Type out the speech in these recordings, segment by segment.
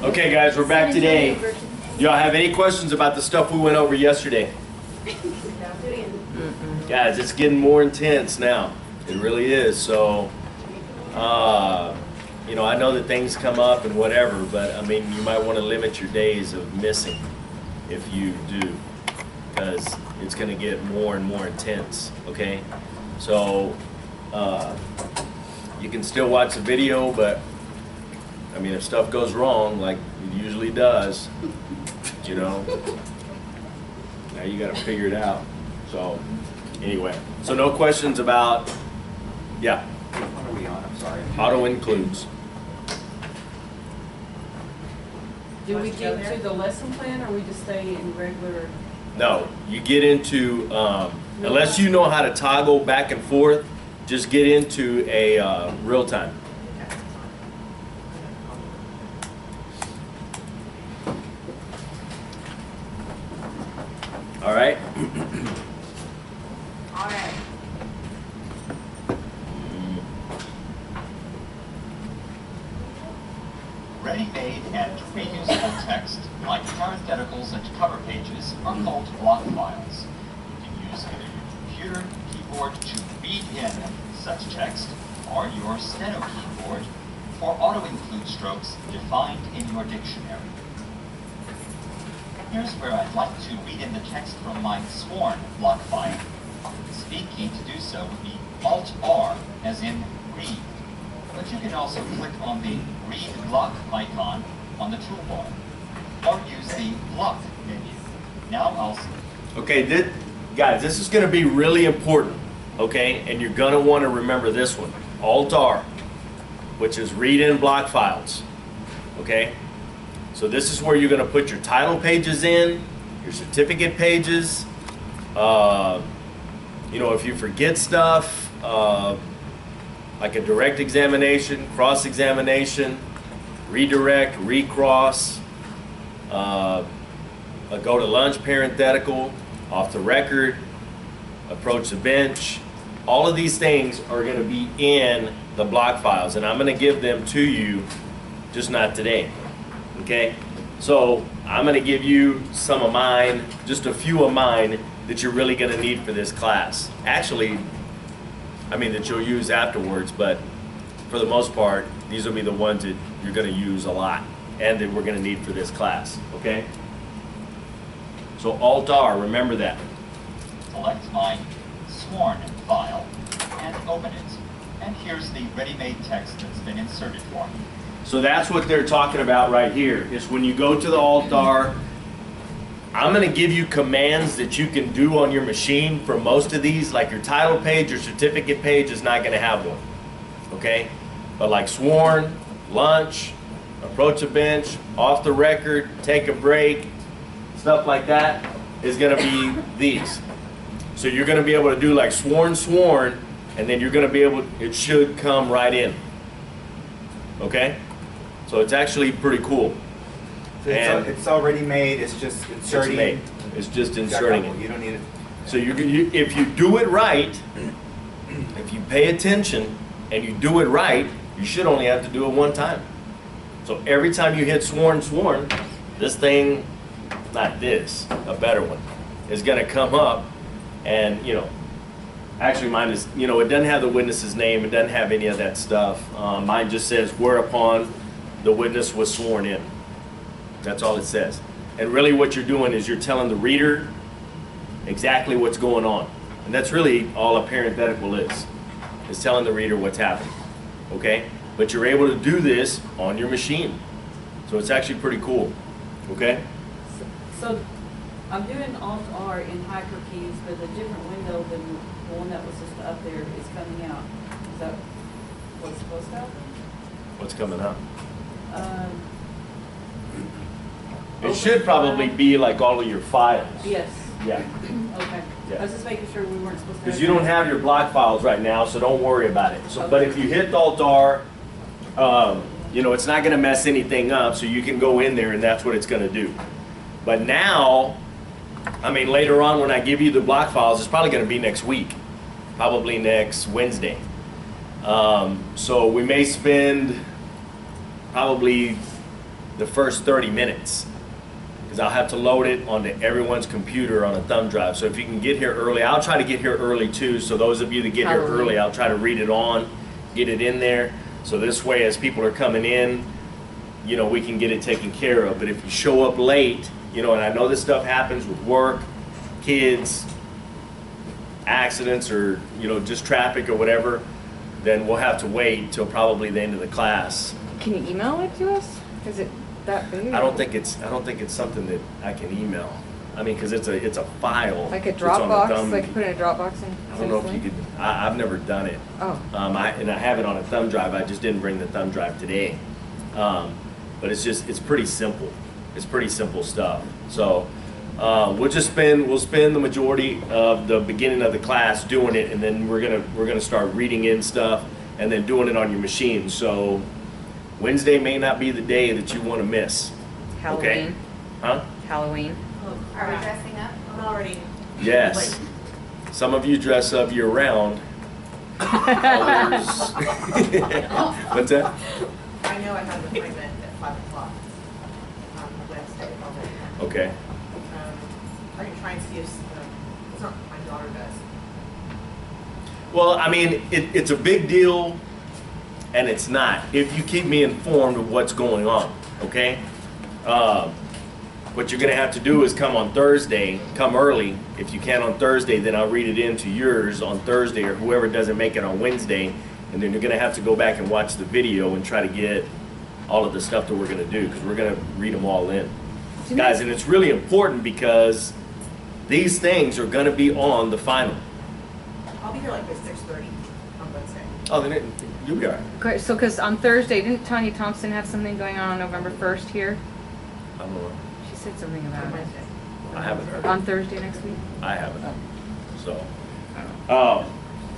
Okay guys, we're back today. Y'all have any questions about the stuff we went over yesterday? Guys, it's getting more intense now. It really is. So, you know, I know that things come up and whatever, but I mean, you might want to limit your days of missing if you do, because it's going to get more and more intense, okay? So, you can still watch the video, but I mean, if stuff goes wrong, like it usually does, you know, now you got to figure it out. So, anyway, so no questions about, yeah. What are we on? I'm sorry. Auto includes. Do we get to the lesson plan, or we just stay in regular? No, you get into, unless you know how to toggle back and forth, just get into a real time. All right? All right. Ready-made and reusable text, like parentheticals and cover pages, are called block files. You can use either your computer keyboard to read in such text, or your steno keyboard for auto-include strokes defined in your dictionary. Here's where I'd like to read in the text from my sworn block file. The speed key to do so would be Alt-R, as in read. But you can also click on the Read Block icon on the toolbar, or use the Block menu. Now I'll... Okay, guys, this is going to be really important, okay? And you're going to want to remember this one, Alt-R, which is read in block files, okay? So this is where you're going to put your title pages in, your certificate pages, you know, if you forget stuff, like a direct examination, cross-examination, redirect, recross, a go to lunch parenthetical, off the record, approach the bench. All of these things are going to be in the block files, and I'm going to give them to you, just not today. Okay? So I'm going to give you some of mine, just a few of mine that you're really going to need for this class. Actually, I mean that you'll use afterwards, but for the most part, these will be the ones that you're going to use a lot and that we're going to need for this class, okay? So Alt-R, remember that. Select my sworn file and open it. And here's the ready-made text that's been inserted for me. So that's what they're talking about right here, is when you go to the Alt-R, I'm going to give you commands that you can do on your machine for most of these, like your title page, your certificate page is not going to have one, okay? But like sworn, lunch, approach a bench, off the record, take a break, stuff like that is going to be these. So you're going to be able to do like sworn, and then you're going to be able, it should come right in, okay? So it's actually pretty cool. So it's already made. It's just inserting. It's made. It's just inserting it. You don't need it. So if you do it right, if you pay attention and you do it right, you should only have to do it one time. So every time you hit sworn, this thing, not this, a better one, is going to come up, and you know, actually mine is, you know, it doesn't have the witness's name. It doesn't have any of that stuff. Mine just says whereupon the witness was sworn in. That's all it says. And really what you're doing is you're telling the reader exactly what's going on. And that's really all a parenthetical is telling the reader what's happening. Okay? But you're able to do this on your machine. So it's actually pretty cool. Okay? So I'm doing Alt-R in hyperkeys, but a different window than the one that was just up there is coming out. Is that what's supposed to happen? What's coming up? It should probably be like all of your files. Yes. Yeah. Okay. Yeah. I was just making sure we weren't supposed to. Because you don't have your block files right now, so don't worry about it. So, but if you hit Alt-R, you know, it's not going to mess anything up, so you can go in there and that's what it's going to do. But now, I mean, later on when I give you the block files, it's probably going to be next week, probably next Wednesday. So we may spend probably the first 30 minutes. Because I'll have to load it onto everyone's computer on a thumb drive. So if you can get here early, I'll try to get here early too. So those of you that get here early, I'll try to read it on, get it in there. So this way, as people are coming in, you know, we can get it taken care of. But if you show up late, you know, and I know this stuff happens with work, kids, accidents, or, you know, just traffic or whatever, then we'll have to wait till probably the end of the class. Can you email it to us? Is it that big? I don't think it's something that I can email. I mean, because it's a file. Like a that's on the Dropbox, thumb. like put in a Dropbox and. I don't know if you could. I've never done it. Oh. And I have it on a thumb drive. I just didn't bring the thumb drive today. But it's pretty simple. It's pretty simple stuff. So we'll spend the majority of the beginning of the class doing it, and then we're gonna start reading in stuff and then doing it on your machine. So Wednesday may not be the day that you want to miss. Halloween. Okay? Huh? Halloween. Are we dressing up? I'm already. Yes. Some of you dress up year round. Others. What's that? I know I have an appointment at 5 o'clock on Wednesday already. Okay. I can try and see if, it's not, my daughter does. Well, I mean, it's a big deal, and it's not. If you keep me informed of what's going on, okay? What you're gonna have to do is come on Thursday, come early. If you can on Thursday, then I'll read it into yours on Thursday, or whoever doesn't make it on Wednesday, and then you're gonna have to go back and watch the video and try to get all of the stuff that we're gonna do, because we're gonna read them all in. Guys, and it's really important because these things are gonna be on the final. I'll be here like by 6:30 on Wednesday. Oh, then you'll be all right. Great. So, because on Thursday, didn't Tanya Thompson have something going on November 1st here? I don't know. She said something about On it. Wednesday. I haven't heard. On Thursday next week? I haven't. So,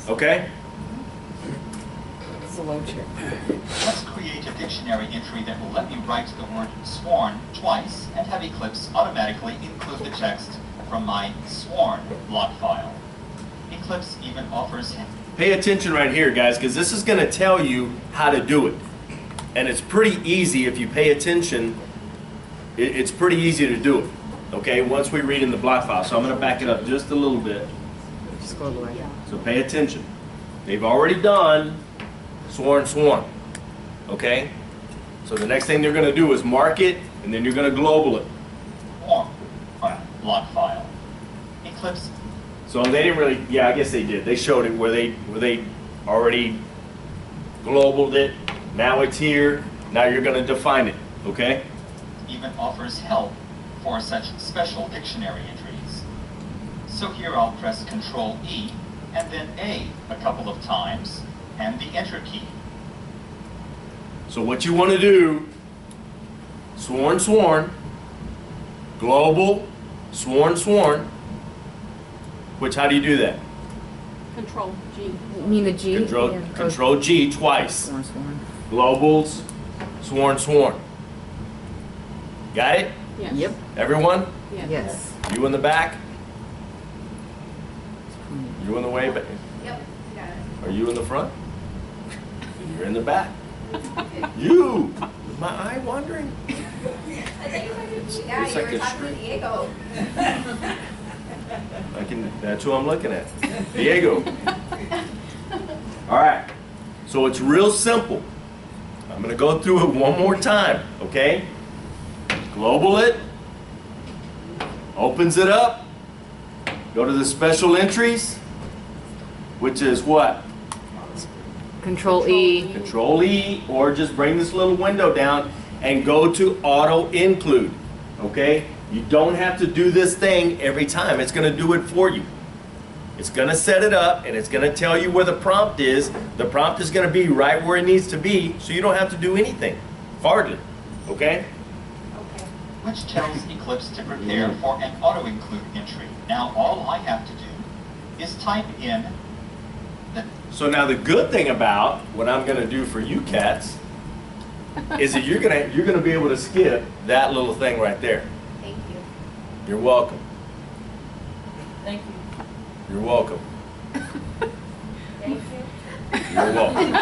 okay. It's a low chair. Let's create a dictionary entry that will let me write the word sworn twice and have Eclipse automatically include the text from my sworn block file. Eclipse even offers... Pay attention right here, guys, because this is going to tell you how to do it. And it's pretty easy if you pay attention. It's pretty easy to do it, okay, once we read in the block file. So I'm going to back it up just a little bit. Just go away. So pay attention. They've already done sworn, okay? So the next thing they're going to do is mark it, and then you're going to global it. Sworn block file. Eclipse... So they didn't really, yeah, I guess they did. They showed it where they already globaled it. Now it's here. Now you're going to define it, okay? even offers help for such special dictionary entries. So here I'll press Control E and then A couple of times and the Enter key. So what you want to do, sworn, global, sworn, which, how do you do that? Control G. You mean the G? Yeah. Control G twice. Sworn. Globals, sworn. Got it? Yes. Yep. Everyone? Yes. You in the back? You in the way back? Yep, got it. Are you in the front? You're in the back. You! Is my eye wandering? I think It's you like were a talking to street. Diego. That's who I'm looking at. Diego. All right. So it's real simple. I'm going to go through it one more time, okay? Global it. Opens it up. Go to the special entries, which is what? Control E. Control E, or just bring this little window down and go to auto include, okay? You don't have to do this thing every time. It's going to do it for you. It's going to set it up, and it's going to tell you where the prompt is. The prompt is going to be right where it needs to be, so you don't have to do anything. Hardly, okay? Okay. Which tells Eclipse to prepare for an auto-include entry. Now all I have to do is type in the... So now the good thing about what I'm going to do for you cats is that you're going to be able to skip that little thing right there. Thank you. You're welcome. Thank you. You're welcome. Thank you. You're welcome.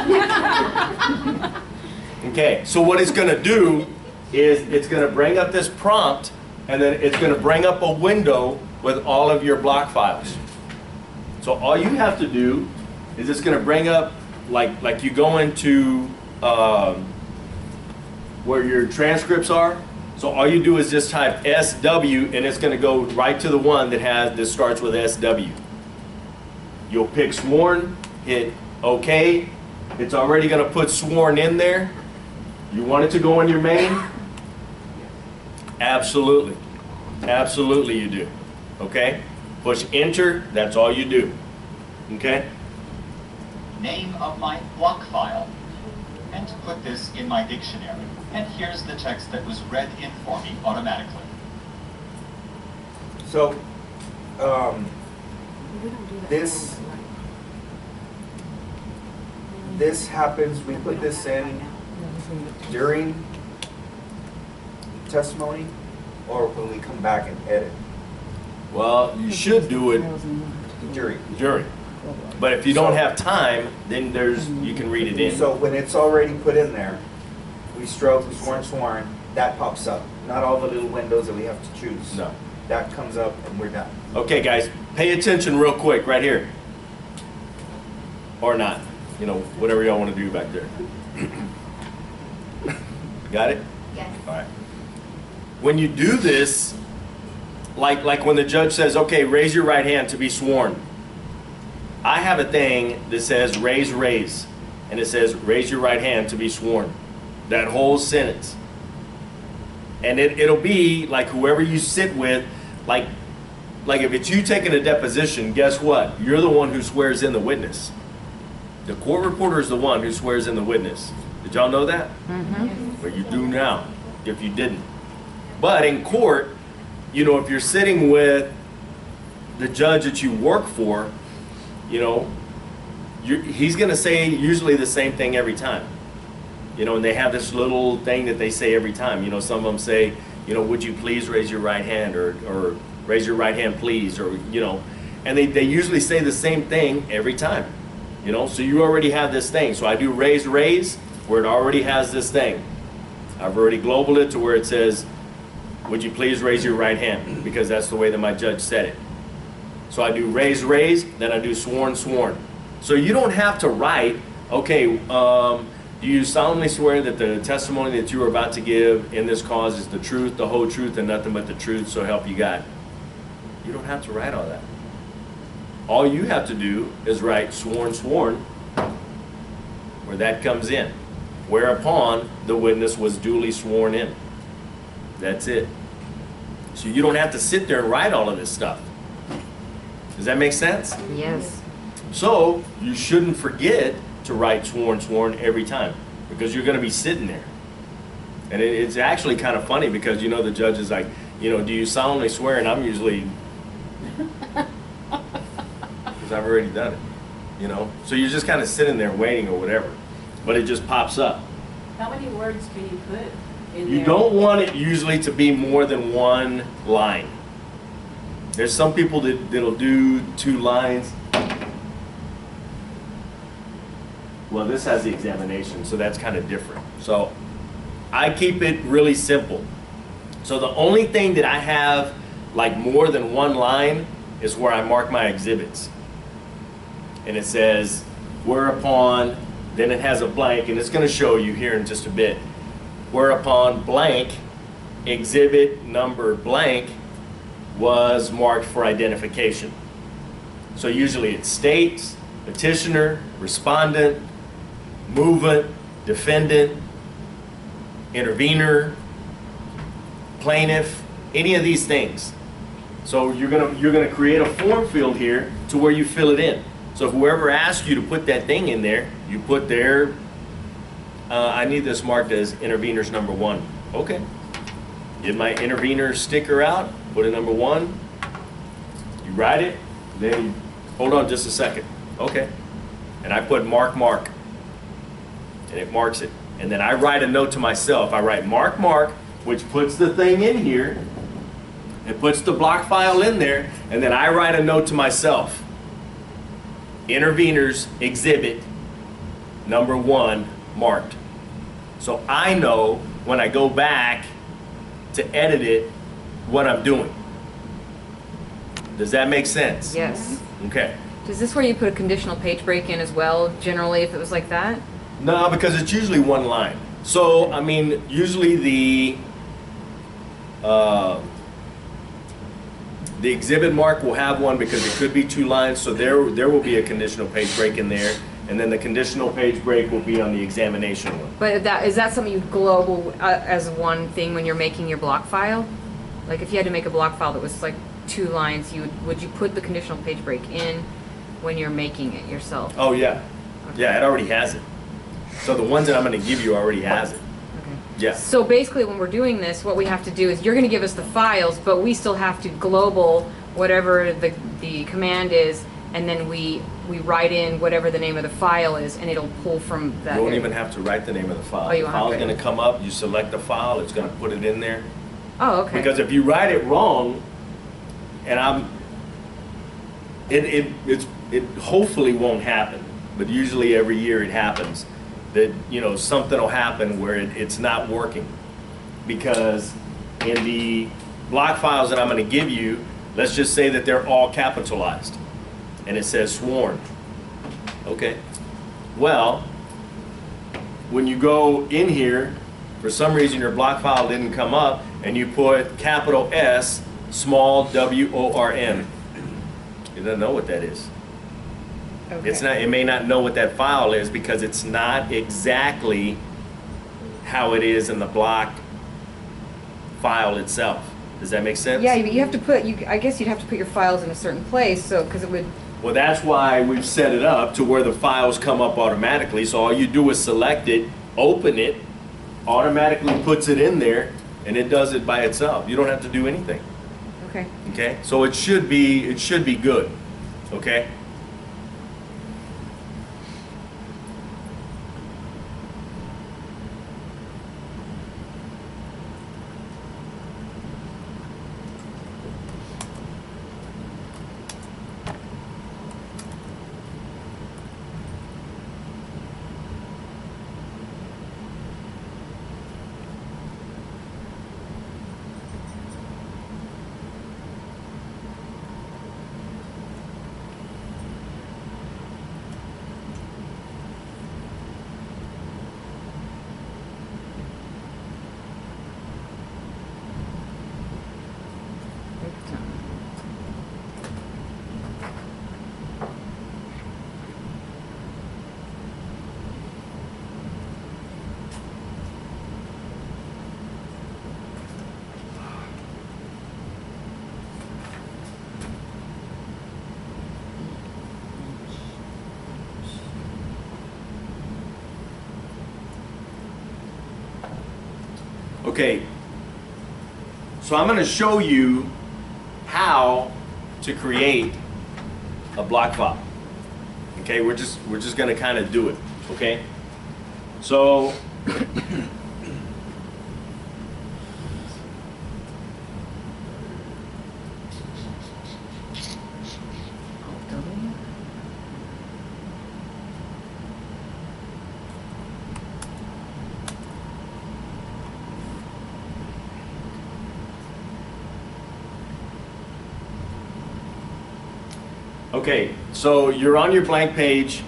Okay, so what it's going to do is it's going to bring up this prompt, and then it's going to bring up a window with all of your block files. So all you have to do is it's going to bring up, like you go into where your transcripts are. So all you do is just type SW, and it's going to go right to the one that starts with SW. You'll pick sworn, hit OK. It's already going to put sworn in there. You want it to go in your main? Absolutely. Absolutely you do. Okay? Push enter, that's all you do. Okay? Name of my block file. And to put this in my dictionary. And here's the text that was read in for me automatically. So, this happens, we put this in during testimony or when we come back and edit? Well, you should do it During. But if you don't have time, then you can read it in. So when it's already put in there, we stroke, we sworn, that pops up. Not all the little windows that we have to choose. No. That comes up and we're done. Okay, guys, pay attention real quick right here. Or not. You know, whatever y'all want to do back there. Got it? Yes. All right. When you do this, like when the judge says, okay, raise your right hand to be sworn. I have a thing that says raise, and it says raise your right hand to be sworn. That whole sentence. And it'll be like whoever you sit with, like if it's you taking a deposition, guess what? You're the one who swears in the witness. The court reporter is the one who swears in the witness. Did y'all know that? Mm-hmm. Well, you do now, if you didn't. But in court, you know, if you're sitting with the judge that you work for, you know, he's going to say usually the same thing every time. You know, and they have this little thing that they say every time. You know, some of them say, you know, would you please raise your right hand, or raise your right hand please, or, you know, and they usually say the same thing every time. You know, so you already have this thing. So I do raise where it already has this thing. I've already globaled it to where it says, would you please raise your right hand? Because that's the way that my judge said it. So I do raise, then I do sworn. So you don't have to write, okay, do you solemnly swear that the testimony that you are about to give in this cause is the truth, the whole truth, and nothing but the truth, so help you God? You don't have to write all that. All you have to do is write sworn, where that comes in. Whereupon the witness was duly sworn in. That's it. So you don't have to sit there and write all of this stuff. Does that make sense? Yes. So you shouldn't forget to write sworn every time, because you're going to be sitting there. And it's actually kind of funny because, you know, the judge is like, you know, do you solemnly swear? And I'm usually, because I've already done it, you know. So you're just kind of sitting there waiting or whatever, but it just pops up. How many words can you put in there? You don't want it usually to be more than one line. There's some people that'll do 2 lines. Well, this has the examination, so that's kind of different. So I keep it really simple. So the only thing that I have like more than 1 line is where I mark my exhibits. And it says, whereupon, then it has a blank, and it's going to show you here in just a bit. Whereupon blank, exhibit number blank, was marked for identification. So usually it states, petitioner, respondent, movement, defendant, intervener, plaintiff, any of these things. So you're gonna create a form field here to where you fill it in. So whoever asks you to put that thing in there, you put there, I need this marked as interveners number 1. Okay. Get my intervener sticker out, put a number 1. You write it, then you, hold on just a second. Okay. And I put mark. And it marks it. And then I write a note to myself. I write mark, which puts the thing in here. It puts the block file in there. And then I write a note to myself. Interveners exhibit number 1 marked. So I know when I go back to edit it what I'm doing. Does that make sense? Yes. Okay. Is this where you put a conditional page break in as well, generally, if it was like that? No, because it's usually one line. So, I mean, usually the exhibit mark will have one because it could be 2 lines, so there will be a conditional page break in there, and then the conditional page break will be on the examination one. But is that something you global as one thing when you're making your block file? Like if you had to make a block file that was like 2 lines, would you put the conditional page break in when you're making it yourself? Oh yeah, yeah, it already has it. So the ones that I'm going to give you already has it. Okay. Yeah. So basically when we're doing this, what we have to do is you're going to give us the files, but we still have to global whatever the command is, and then we write in whatever the name of the file is, and it'll pull from that. You don't area. even have to write the name of the file. Oh, you the don't have file's to. going to come up. You select the file. It's going to put it in there. Oh, okay. Because if you write it wrong, and it hopefully won't happen, but usually every year it happens that something will happen where it's not working, because in the block files that I'm going to give you, let's just say that they're all capitalized and it says sworn. Okay. Well, when you go in here, for some reason your block file didn't come up, and you put capital S, small WORM. It doesn't know what that is. Okay. It's not. It may not know what that file is because it's not exactly how it is in the block file itself. Does that make sense? Yeah, but you have to put. I guess you'd have to put your files in a certain place, so because it would. Well, that's why we've set it up to where the files come up automatically. So all you do is select it, open it, automatically puts it in there, and it does it by itself. You don't have to do anything. Okay. Okay? So it should be good. Okay? Okay, so I'm going to show you how to create a block file. Okay, we're just going to kind of do it. Okay, so okay, so you're on your blank page.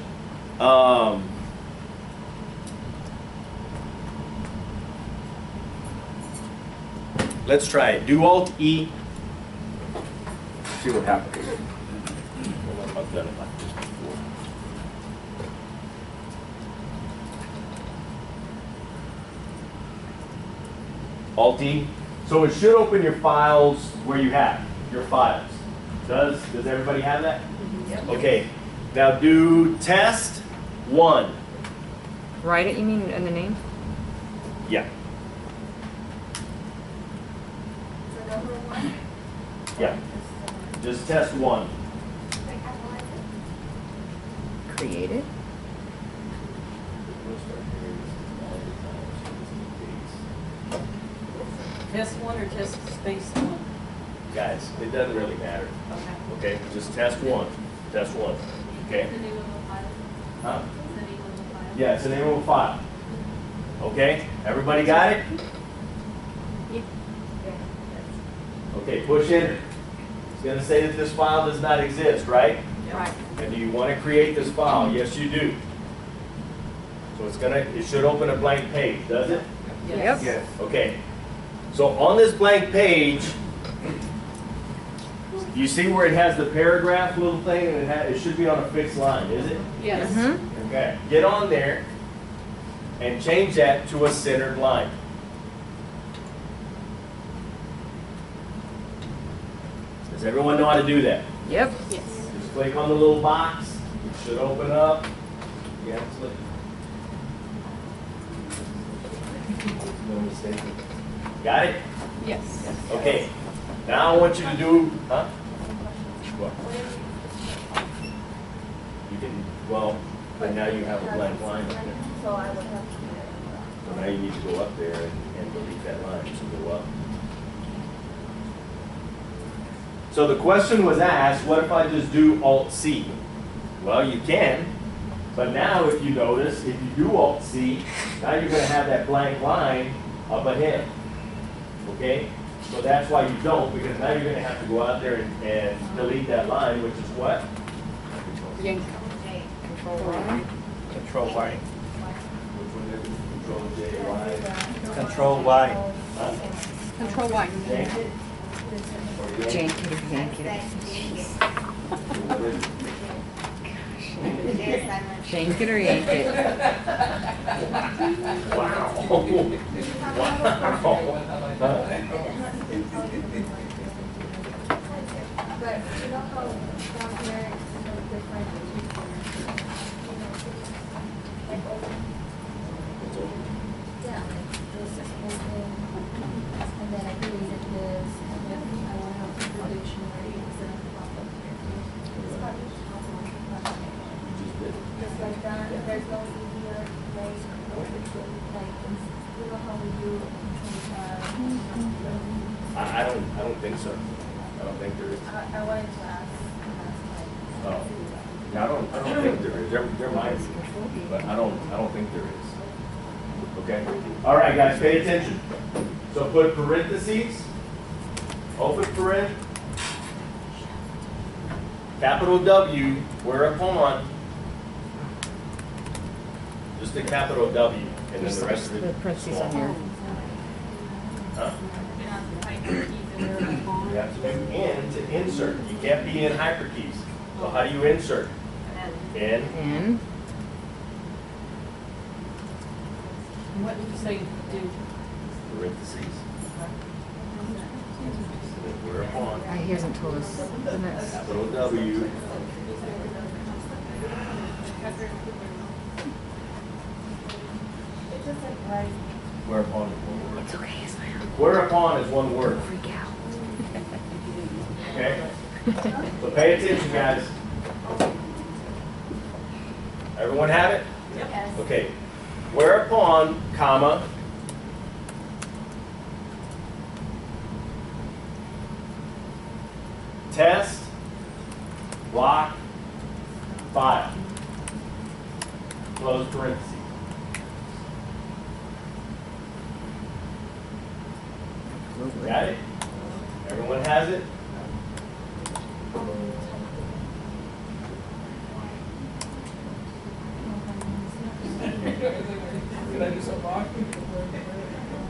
Let's try it. Do Alt-E. See what happens. I've done it like this before. Alt-E. So it should open your files where you have your files. Does everybody have that? Yep. Okay. Now do test 1. Write it, you mean, in the name? Yeah. So number 1? Yeah. Just test 1. Create it. Test 1 or test space 1? Guys, it doesn't really matter. Okay. Okay, just test 1. Test 1. Okay. The name of the file. Huh? The name of the file. Yeah, it's the name of a file. Okay? Everybody got it? Okay, push enter. It's going to say that this file does not exist, right? Right. And do you want to create this file? Yes, you do. So it should open a blank page, does it? Yep. Yes. Okay. So on this blank page, you see where it has the paragraph little thing, and it should be on a fixed line, is it? Yes. Mm-hmm. Okay. Get on there and change that to a centered line. Does everyone know how to do that? Yep. Yes. Just click on the little box. It should open up. Yeah, click. No mistake. Got it? Yes. Okay. Now I want you to do, huh? What? You can, well, but now you have a blank line up there. So I would have to. So now you need to go up there and delete that line, so go up. So the question was asked, what if I just do Alt-C? Well, you can, but now if you notice, if you do Alt-C, now you're going to have that blank line up ahead. Okay? So that's why you don't, because now you're going to have to go out there and delete that line, which is what? Yank. Control Y. Control Y. Which one is it? Control J, Y. Control Y. Huh? Control Y. Yank it? Or yank Jank it or yank it. What is it? Shank it or yank it. Wow. Wow. Huh? But you know how down here it's no different. Like open. Yeah, like this is open. And then I created this, and then I went out to the dictionary instead of pop up here. It's probably just possible to pop up. Just like that, there's no easier way, like, you know how we do I don't think so. I don't think there is. I wanted to ask Oh. I don't think there is. There might be, but I don't think there is. Okay? All right, guys, pay attention. So put parentheses, open paren, capital W, whereupon, just a capital W, and then the rest of The it parentheses small. on here. Huh? You have to do in to insert. You can't be in hyperkeys. So how do you insert? In. And What did you say do? Parentheses. Whereupon, he hasn't told us the next. capital W. It's just like right. Whereupon is one word. It's okay, it's fine. Whereupon is one word. Freak out. Okay? So pay attention, guys. Everyone have it? Yes. Okay. Whereupon, comma, test, block, file. Close parentheses. Got it? Everyone has it?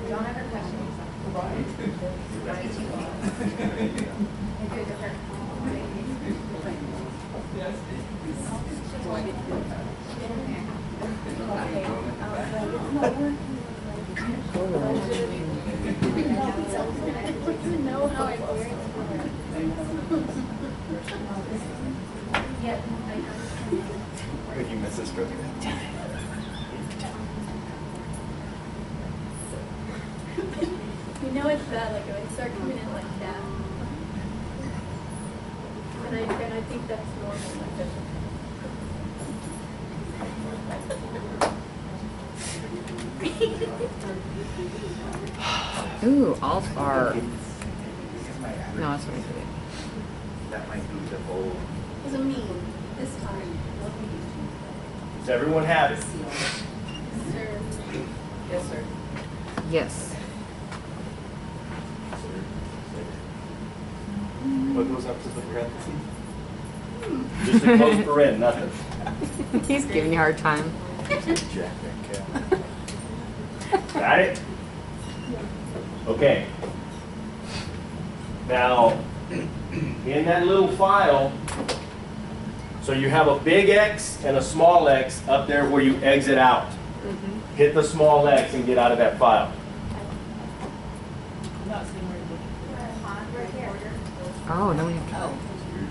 Don't have a question. Know how it works. Yeah, I know. Did you miss this stroke? You know it's bad, like when I start coming in like that. And I think that's normal, like this. Ooh, Alt R. No, that's what I did. That might be the whole. It was a me, this time. Does everyone have it? Sir. Yes, sir. Yes. What goes up to the parentheses? Just a close paren, nothing. He's giving you a hard time. Got it? Okay. Now, in that little file, so you have a big X and a small X up there where you exit out. Hit the small X and get out of that file. I'm not seeing where to look. Oh, no, we have to. Oh,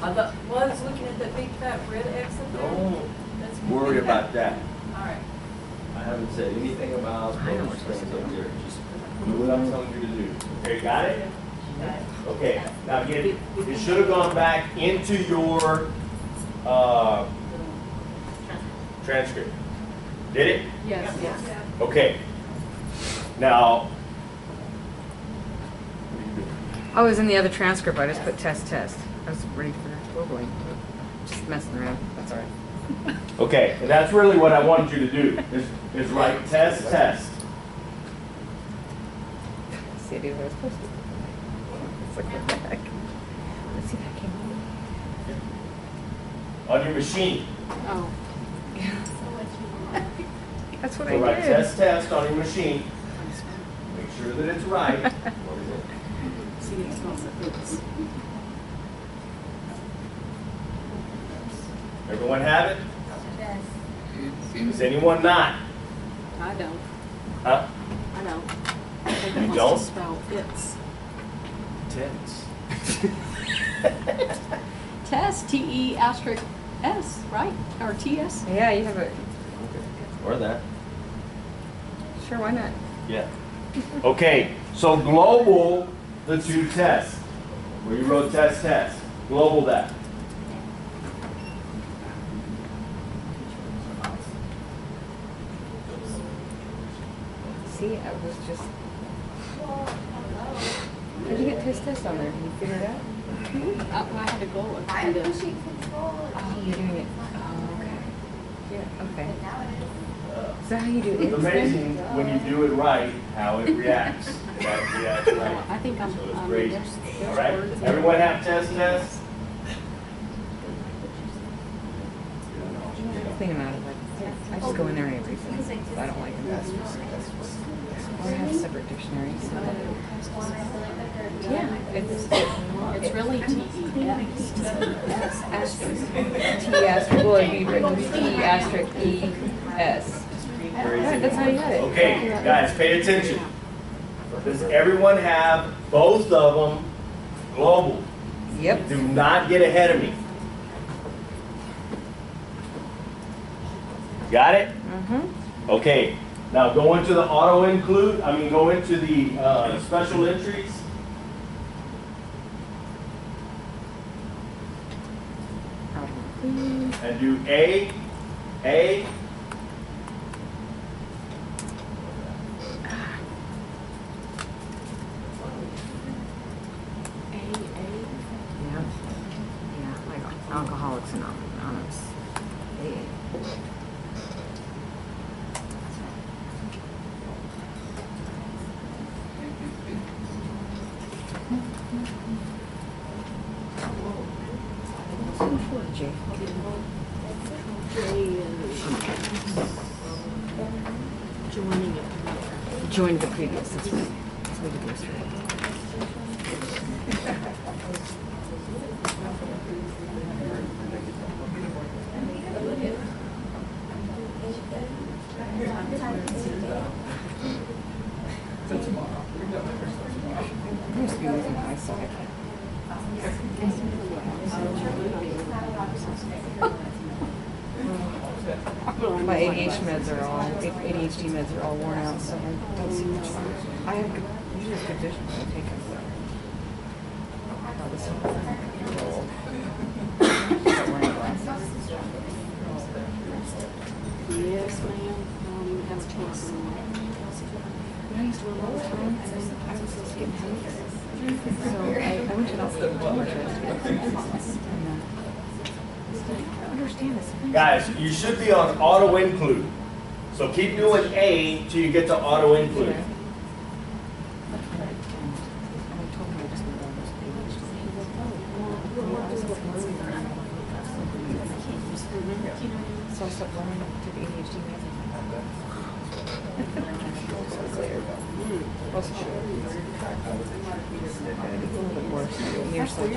I thought, well, I was looking at that big fat red X up there. Don't That's worry about that. All right. I haven't said anything about I know those what you're things supposed up to do. there. Just do what I'm telling you to do. Okay, got it? Okay, now again, it should have gone back into your transcript. Did it? Yes, yes. Okay. Now, I was in the other transcript. I just put test, test. I was ready for Googling. Just messing around. That's all right. okay, and that's really what I wanted you to do, is write test, test. See, I did what I was supposed to. It's like, what the heck? Let's see if I can. On your machine. Oh. That's what So I write did. test, test on your machine. Make sure that it's right. See, it smells like this. Everyone have it? Yes. Does anyone not? I don't. Huh? I don't. I think You it don't? wants to spell it's. Tense. Test, T-E asterisk S, right? Or T-S? Yeah, you have a. Or that. Sure, why not? Yeah. Okay, so global the two tests. Where you wrote test, test. Global that. See, I was just. How'd you get test, test on there? Did you figure it out? I had to go and I'm kind of. pushing control. Oh, you're doing it. Oh, okay. Yeah, okay. But now it is. Is that how you do it? It's amazing when you do it right how it reacts. That reacts I right. think I'm, So it's there's crazy. words All right. in Everyone have test, test? Clean them out of it. I just go in there and read them. I don't like them. Or I have separate dictionaries. Yeah, It's really T-E-S. asterisk. T asterisk. Well, it'd be written T asterisk E S. Right, that's how you got it. Okay, guys, pay attention. Does everyone have both of them global? Yep. Do not get ahead of me. Got it? Mm-hmm. Okay. Now go into the auto include. Go into the special entries. And do A. Yeah. Yeah, like Alcoholics Anonymous. AA. J. Joining it. Joined the previous. That's right. That's what we did yesterday. I used to be losing my side. My ADHD meds are all worn out, so I don't see much fun. I have good, usually have good vision when I take them. Yes, ma'am. I don't even have a choice anymore. But I used to work all the time, and then I was just getting headaches. So I went to the optometrist to get glasses. And I don't understand this. Guys, you should be on auto include. So keep doing A till you get to auto include. So I'll stop learning to the ADHD music. Also, a little bit worse. You're so you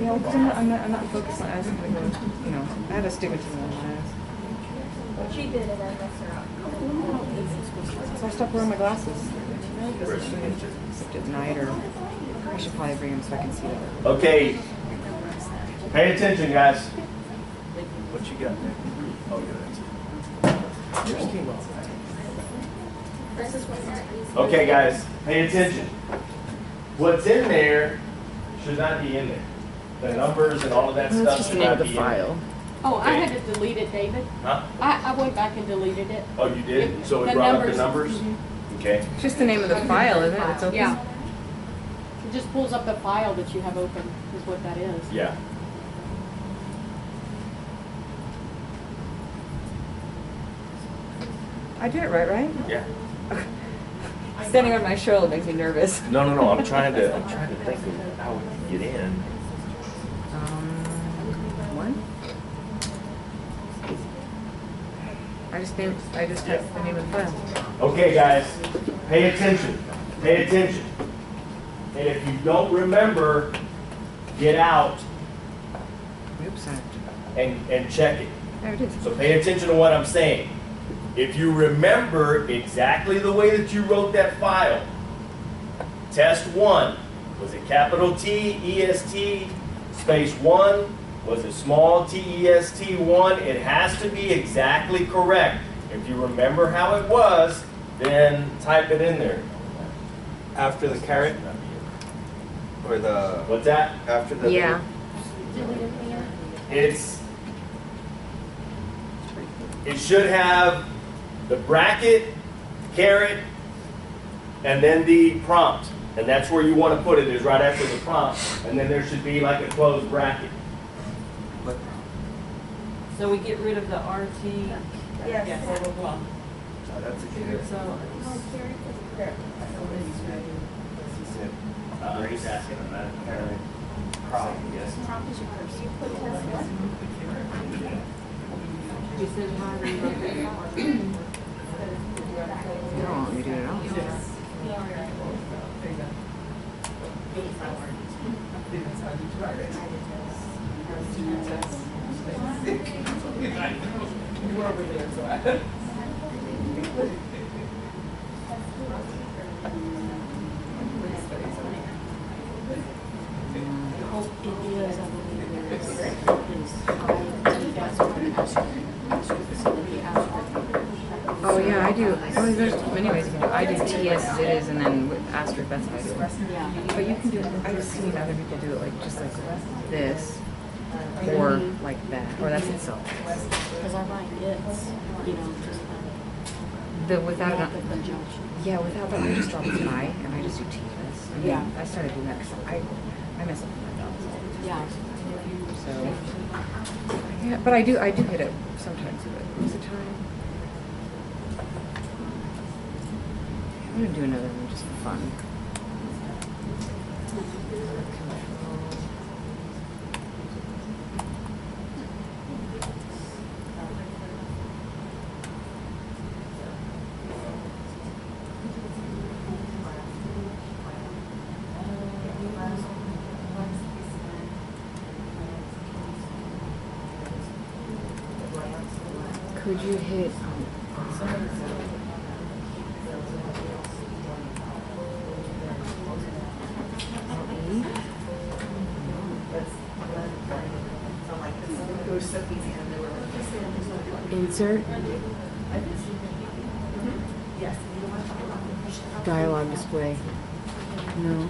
know, 'cause I'm not focused on as you know, I have astigmatism on my eyes. She did it at a restaurant. So I stopped wearing my glasses. Except at night, or I should probably bring them so I can see them. Okay, pay attention, guys. What you got there? Oh, good. This is what that is. Okay, guys, pay attention. What's in there should not be in there. The numbers and all of that stuff should not be in there. Oh, I Okay. had to delete it, David. Huh? I went back and deleted it. Oh, you did? So it The brought up the numbers. numbers? Okay. It's just the name of the file, isn't it? It's open. Yeah. It just pulls up the file that you have open, is what that is. Yeah. I did it right? Yeah. Standing on my shoulder makes me nervous. No. I'm trying to think of how we can get in. One. I just typed the name of the file. Okay, guys, pay attention. Pay attention. And if you don't remember, get out Oops, and check it. there it is. So pay attention to what I'm saying. If you remember exactly the way that you wrote that file, test 1, was it capital T, EST, space 1? Was it small t-e-s-t 1? It has to be exactly correct. If you remember how it was, then type it in there. After the caret? Or the, What's that? after the? Yeah. It should have the bracket, caret, and then the prompt. And that's where you want to put it, is right after the prompt. And then there should be like a closed bracket. So we get rid of the RT. Yes. Blah, blah, blah. Oh, that's a caret. So, No, carrot is correct. He's asking on that. Prompt, yes. Prompt is your first. You put test one. you said hi, you wrote that. You don't want me to do it at all. Oh yeah, I do. Oh, there's many ways you can do it. I do TS as it is, and then with asterisk, that's how I do it. Yeah. But you can do it, I've seen other people do it like, just like this, or like that, or that's itself. Because I write it's, you know, just Without like the it, conjunction. yeah, without that, I just drop an I, and I just do TS. I mean, Yeah. I started doing that because I mess up with my dogs all the time. Yeah. So, yeah, but I do hit it sometimes, but most of the time. I'm gonna do another one just for fun. Could you hit? Insert. Dialogue display. No.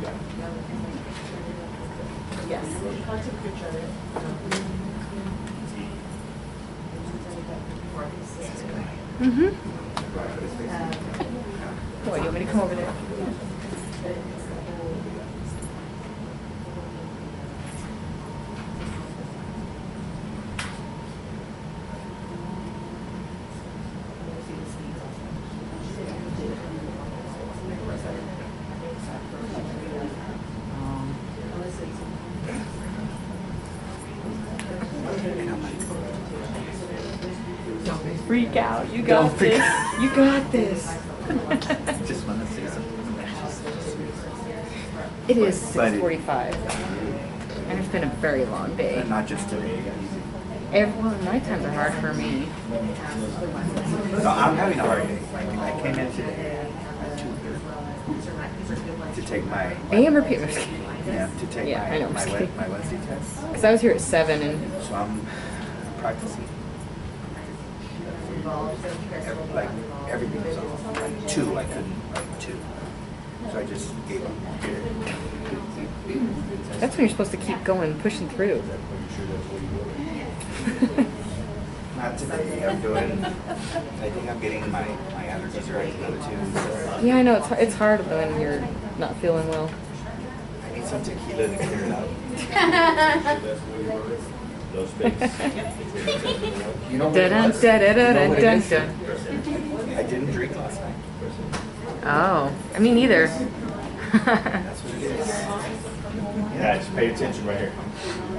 Mm-hmm. What, you want me to come over there? freak out. You Don't got freak this. out. You got this. Just want to say something. It is But it- 6:45, and it's been a very long day. And not just today. Well, night times are hard for me. No, I'm having a hard day. I came in today at 2:30 to take my AM or PM? I'm just kidding. yeah to take Yeah, I know, I'm just kidding. my Wednesday test. Because I was here at 7 and So I'm practicing. Like everything was off. Like 2, I couldn't like 2. So I just gave up. that's when you're supposed to keep going, pushing through. Not today. I'm doing. I think I'm getting my allergies right now too. Yeah, I know, it's hard when you're not feeling well. I need some tequila to clear it out. No space. You know what Dun it dun was? dun You know dun what it dun is? dun. I didn't drink last night. Oh, I mean neither. That's what it is. Yeah, just pay attention right here.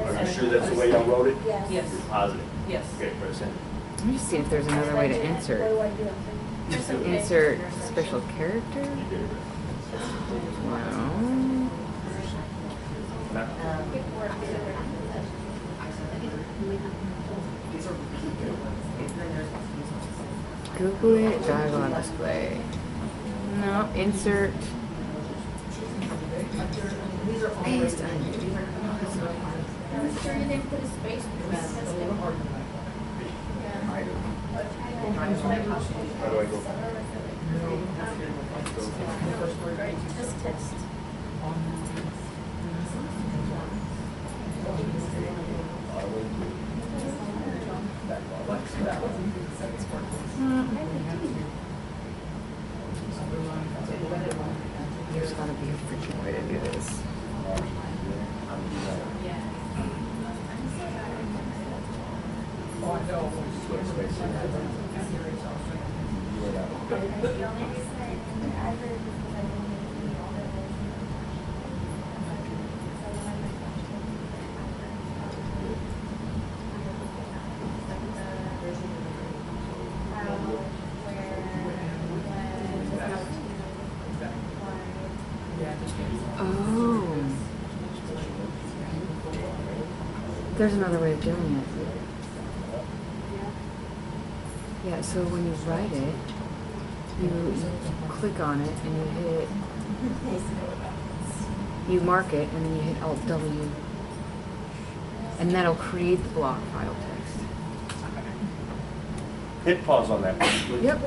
Are you sure that's the way y'all wrote it? Yes, Positive. yes. Okay, press enter. Let me just see if there's another way to insert. Insert special character? No. Google it, dial on display. No, insert. Paste. I'm sure you didn't put a space between this and I do. How do I go? just test. There's gotta be a freaking way to do this. Oh. There's another way of doing it. Yeah, so when you write it, you click on it and you hit, you mark it and then you hit Alt W. And that'll create the block file text. Hit pause on that. Yep.